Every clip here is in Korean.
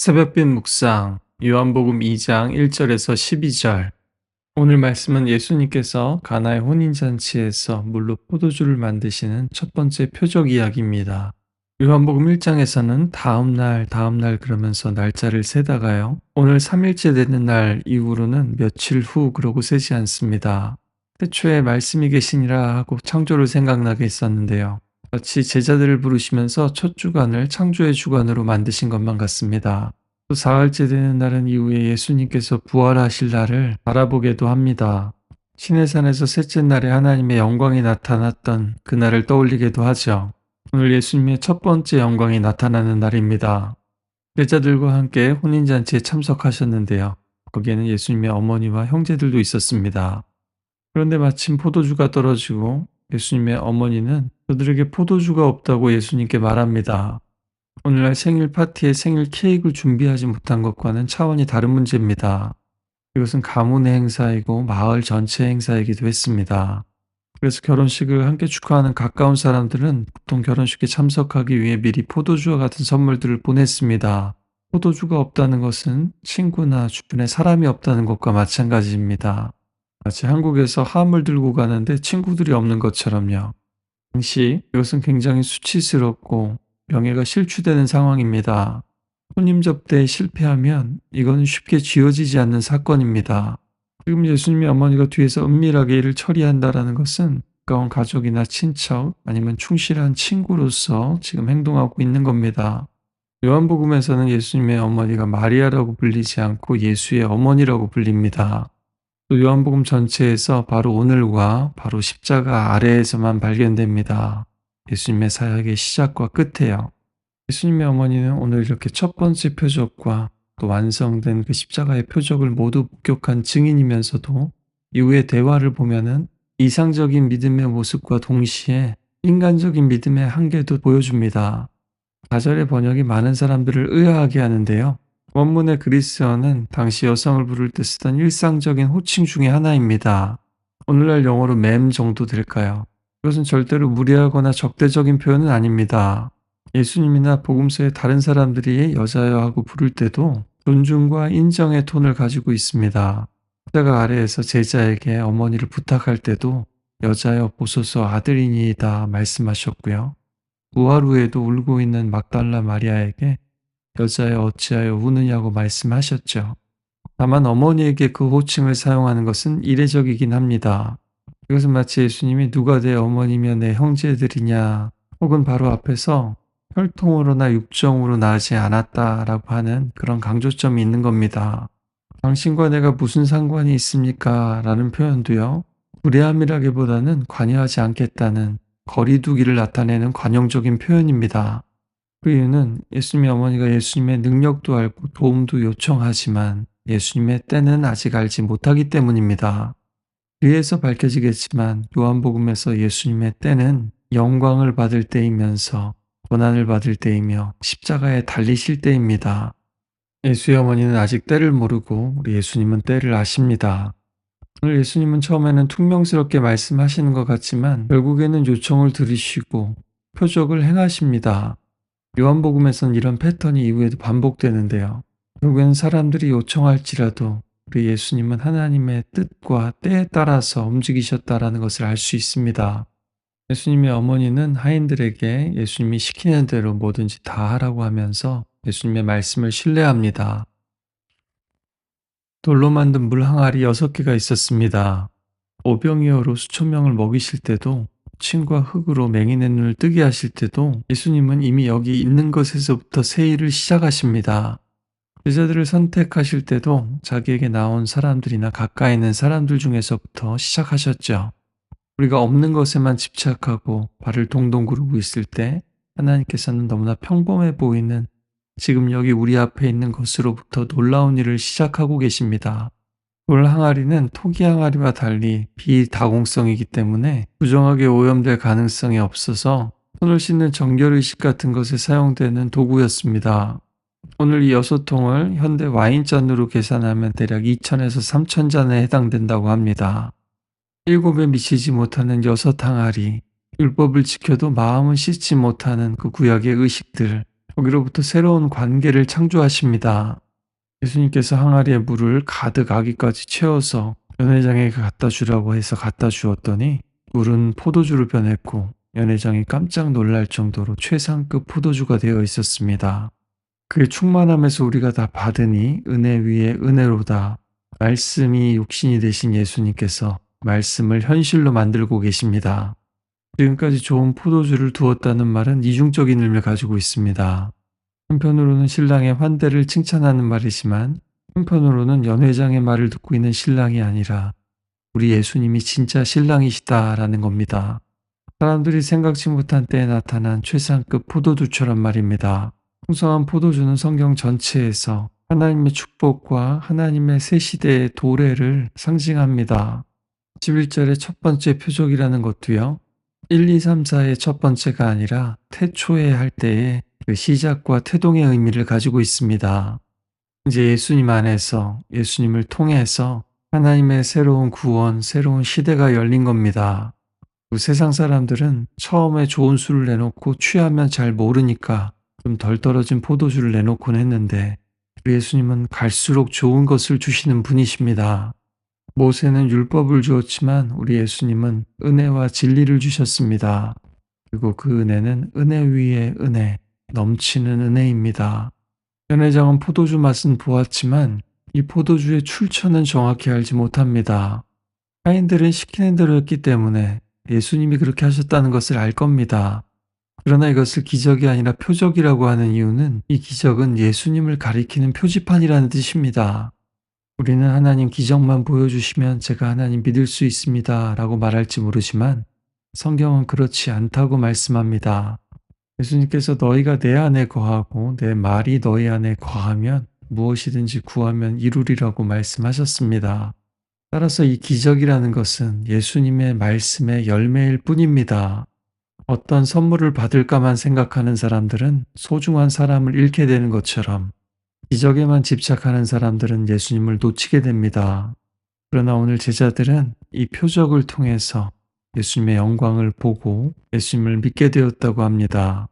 새벽빛 묵상 요한복음 2장 1절에서 12절. 오늘 말씀은 예수님께서 가나의 혼인잔치에서 물로 포도주를 만드시는 첫 번째 표적 이야기입니다. 요한복음 1장에서는 다음날 그러면서 날짜를 세다가요. 오늘 3일째 되는 날 이후로는 며칠 후 그러고 세지 않습니다. 태초에 말씀이 계시니라 하고 창조를 생각나게 했었는데요. 마치 제자들을 부르시면서 첫 주간을 창조의 주간으로 만드신 것만 같습니다. 또 사흘째 되는 날은 이후에 예수님께서 부활하실 날을 바라보게도 합니다. 시내산에서 셋째 날에 하나님의 영광이 나타났던 그날을 떠올리게도 하죠. 오늘 예수님의 첫 번째 영광이 나타나는 날입니다. 제자들과 함께 혼인잔치에 참석하셨는데요. 거기에는 예수님의 어머니와 형제들도 있었습니다. 그런데 마침 포도주가 떨어지고 예수님의 어머니는 그들에게 포도주가 없다고 예수님께 말합니다. 오늘날 생일 파티에 생일 케이크를 준비하지 못한 것과는 차원이 다른 문제입니다. 이것은 가문의 행사이고 마을 전체 행사이기도 했습니다. 그래서 결혼식을 함께 축하하는 가까운 사람들은 보통 결혼식에 참석하기 위해 미리 포도주와 같은 선물들을 보냈습니다. 포도주가 없다는 것은 친구나 주변에 사람이 없다는 것과 마찬가지입니다. 마치 한국에서 함을 들고 가는데 친구들이 없는 것처럼요. 당시 이것은 굉장히 수치스럽고 명예가 실추되는 상황입니다. 손님 접대에 실패하면 이건 쉽게 지워지지 않는 사건입니다. 지금 예수님의 어머니가 뒤에서 은밀하게 일을 처리한다라는 것은 가까운 가족이나 친척 아니면 충실한 친구로서 지금 행동하고 있는 겁니다. 요한복음에서는 예수님의 어머니가 마리아라고 불리지 않고 예수의 어머니라고 불립니다. 또 요한복음 전체에서 바로 오늘과 바로 십자가 아래에서만 발견됩니다. 예수님의 사역의 시작과 끝에요. 예수님의 어머니는 오늘 이렇게 첫 번째 표적과 또 완성된 그 십자가의 표적을 모두 목격한 증인이면서도 이후의 대화를 보면은 이상적인 믿음의 모습과 동시에 인간적인 믿음의 한계도 보여줍니다. 4절의 번역이 많은 사람들을 의아하게 하는데요. 원문의 그리스어는 당시 여성을 부를 때 쓰던 일상적인 호칭 중에 하나입니다. 오늘날 영어로 맴 정도 될까요? 이것은 절대로 무례하거나 적대적인 표현은 아닙니다. 예수님이나 복음서의 다른 사람들이 여자여 하고 부를 때도 존중과 인정의 톤을 가지고 있습니다. 십자가 아래에서 제자에게 어머니를 부탁할 때도 여자여 보소서 아들이니이다 말씀하셨고요. 부활 후에도 울고 있는 막달라 마리아에게 여자여 어찌하여 우느냐고 말씀하셨죠. 다만 어머니에게 그 호칭을 사용하는 것은 이례적이긴 합니다. 이것은 마치 예수님이 누가 내 어머니며 내 형제들이냐 혹은 바로 앞에서 혈통으로나 육정으로 나지 않았다라고 하는 그런 강조점이 있는 겁니다. 당신과 내가 무슨 상관이 있습니까? 라는 표현도요. 무례함이라기보다는 관여하지 않겠다는 거리두기를 나타내는 관용적인 표현입니다. 그 이유는 예수님의 어머니가 예수님의 능력도 알고 도움도 요청하지만 예수님의 때는 아직 알지 못하기 때문입니다. 뒤에서 밝혀지겠지만 요한복음에서 예수님의 때는 영광을 받을 때이면서 고난을 받을 때이며 십자가에 달리실 때입니다. 예수의 어머니는 아직 때를 모르고 우리 예수님은 때를 아십니다. 오늘 예수님은 처음에는 퉁명스럽게 말씀하시는 것 같지만 결국에는 요청을 들으시고 표적을 행하십니다. 요한복음에서는 이런 패턴이 이후에도 반복되는데요. 결국엔 사람들이 요청할지라도 우리 예수님은 하나님의 뜻과 때에 따라서 움직이셨다라는 것을 알 수 있습니다. 예수님의 어머니는 하인들에게 예수님이 시키는 대로 뭐든지 다 하라고 하면서 예수님의 말씀을 신뢰합니다. 돌로 만든 물 항아리 6개가 있었습니다. 오병이어로 수천 명을 먹이실 때도 침과 흙으로 맹인의 눈을 뜨게 하실 때도 예수님은 이미 여기 있는 것에서부터 새 일을 시작하십니다. 제자들을 선택하실 때도 자기에게 나온 사람들이나 가까이 있는 사람들 중에서부터 시작하셨죠. 우리가 없는 것에만 집착하고 발을 동동 구르고 있을 때 하나님께서는 너무나 평범해 보이는 지금 여기 우리 앞에 있는 것으로부터 놀라운 일을 시작하고 계십니다. 돌 항아리는 토기 항아리와 달리 비다공성이기 때문에 부정하게 오염될 가능성이 없어서 손을 씻는 정결의식 같은 것에 사용되는 도구였습니다. 오늘 이 6통을 현대 와인잔으로 계산하면 대략 2,000에서 3,000잔에 해당된다고 합니다. 7에 미치지 못하는 6 항아리, 율법을 지켜도 마음은 씻지 못하는 그 구약의 의식들, 거기로부터 새로운 관계를 창조하십니다. 예수님께서 항아리에 물을 가득 아기까지 채워서 연회장에게 갖다 주라고 해서 갖다 주었더니 물은 포도주로 변했고 연회장이 깜짝 놀랄 정도로 최상급 포도주가 되어 있었습니다. 그의 충만함에서 우리가 다 받으니 은혜 위에 은혜로다. 말씀이 육신이 되신 예수님께서 말씀을 현실로 만들고 계십니다. 지금까지 좋은 포도주를 두었다는 말은 이중적인 의미를 가지고 있습니다. 한편으로는 신랑의 환대를 칭찬하는 말이지만 한편으로는 연회장의 말을 듣고 있는 신랑이 아니라 우리 예수님이 진짜 신랑이시다라는 겁니다. 사람들이 생각지 못한 때에 나타난 최상급 포도주처럼 말입니다. 풍성한 포도주는 성경 전체에서 하나님의 축복과 하나님의 새 시대의 도래를 상징합니다. 11절의 첫 번째 표적이라는 것도요. 1, 2, 3, 4의 첫 번째가 아니라 태초에 할 때의 그 시작과 태동의 의미를 가지고 있습니다. 이제 예수님 안에서 예수님을 통해서 하나님의 새로운 구원, 새로운 시대가 열린 겁니다. 그 세상 사람들은 처음에 좋은 술을 내놓고 취하면 잘 모르니까 좀 덜 떨어진 포도주를 내놓곤 했는데 우리 예수님은 갈수록 좋은 것을 주시는 분이십니다. 모세는 율법을 주었지만 우리 예수님은 은혜와 진리를 주셨습니다. 그리고 그 은혜는 은혜 위에 은혜, 넘치는 은혜입니다. 연회장은 포도주 맛은 보았지만 이 포도주의 출처는 정확히 알지 못합니다. 하인들은 시키는 대로 했기 때문에 예수님이 그렇게 하셨다는 것을 알 겁니다. 그러나 이것을 기적이 아니라 표적이라고 하는 이유는 이 기적은 예수님을 가리키는 표지판이라는 뜻입니다. 우리는 하나님 기적만 보여주시면 제가 하나님 믿을 수 있습니다 라고 말할지 모르지만 성경은 그렇지 않다고 말씀합니다. 예수님께서 너희가 내 안에 거하고 내 말이 너희 안에 거하면 무엇이든지 구하면 이루리라고 말씀하셨습니다. 따라서 이 기적이라는 것은 예수님의 말씀의 열매일 뿐입니다. 어떤 선물을 받을까만 생각하는 사람들은 소중한 사람을 잃게 되는 것처럼 기적에만 집착하는 사람들은 예수님을 놓치게 됩니다. 그러나 오늘 제자들은 이 표적을 통해서 예수님의 영광을 보고 예수님을 믿게 되었다고 합니다.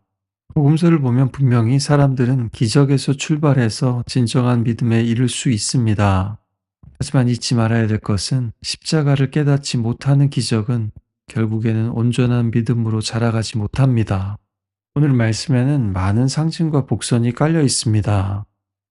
복음서를 보면 분명히 사람들은 기적에서 출발해서 진정한 믿음에 이를 수 있습니다. 하지만 잊지 말아야 될 것은 십자가를 깨닫지 못하는 기적은 결국에는 온전한 믿음으로 자라가지 못합니다. 오늘 말씀에는 많은 상징과 복선이 깔려 있습니다.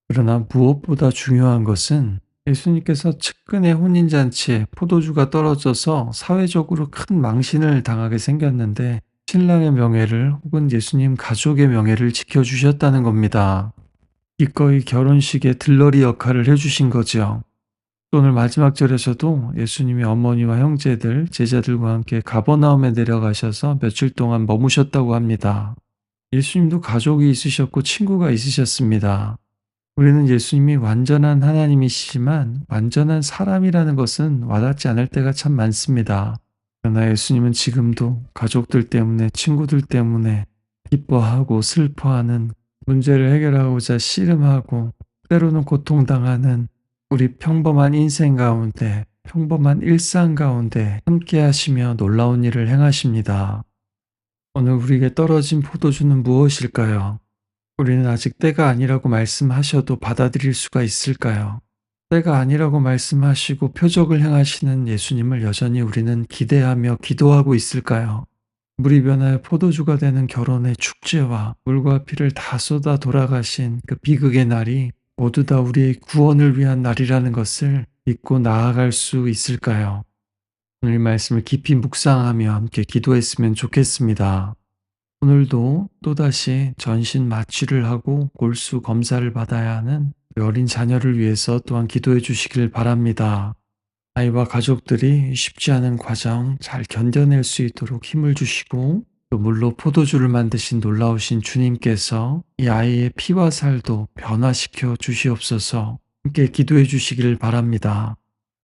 그러나 무엇보다 중요한 것은 예수님께서 측근의 혼인잔치에 포도주가 떨어져서 사회적으로 큰 망신을 당하게 생겼는데 신랑의 명예를 혹은 예수님 가족의 명예를 지켜주셨다는 겁니다. 기꺼이 결혼식의 들러리 역할을 해주신 거죠. 오늘 마지막 절에서도 예수님이 어머니와 형제들, 제자들과 함께 가버나움에 내려가셔서 며칠 동안 머무셨다고 합니다. 예수님도 가족이 있으셨고 친구가 있으셨습니다. 우리는 예수님이 완전한 하나님이시지만 완전한 사람이라는 것은 와닿지 않을 때가 참 많습니다. 그러나 예수님은 지금도 가족들 때문에, 친구들 때문에 기뻐하고 슬퍼하는, 문제를 해결하고자 씨름하고 때로는 고통당하는 우리 평범한 인생 가운데, 평범한 일상 가운데 함께 하시며 놀라운 일을 행하십니다. 오늘 우리에게 떨어진 포도주는 무엇일까요? 우리는 아직 때가 아니라고 말씀하셔도 받아들일 수가 있을까요? 때가 아니라고 말씀하시고 표적을 행하시는 예수님을 여전히 우리는 기대하며 기도하고 있을까요? 물이 변하여 포도주가 되는 결혼의 축제와 물과 피를 다 쏟아 돌아가신 그 비극의 날이 모두 다 우리의 구원을 위한 날이라는 것을 믿고 나아갈 수 있을까요? 오늘 이 말씀을 깊이 묵상하며 함께 기도했으면 좋겠습니다. 오늘도 또다시 전신 마취를 하고 골수 검사를 받아야 하는 어린 자녀를 위해서 또한 기도해 주시길 바랍니다. 아이와 가족들이 쉽지 않은 과정 잘 견뎌낼 수 있도록 힘을 주시고 또 물로 포도주를 만드신 놀라우신 주님께서 이 아이의 피와 살도 변화시켜 주시옵소서 함께 기도해 주시길 바랍니다.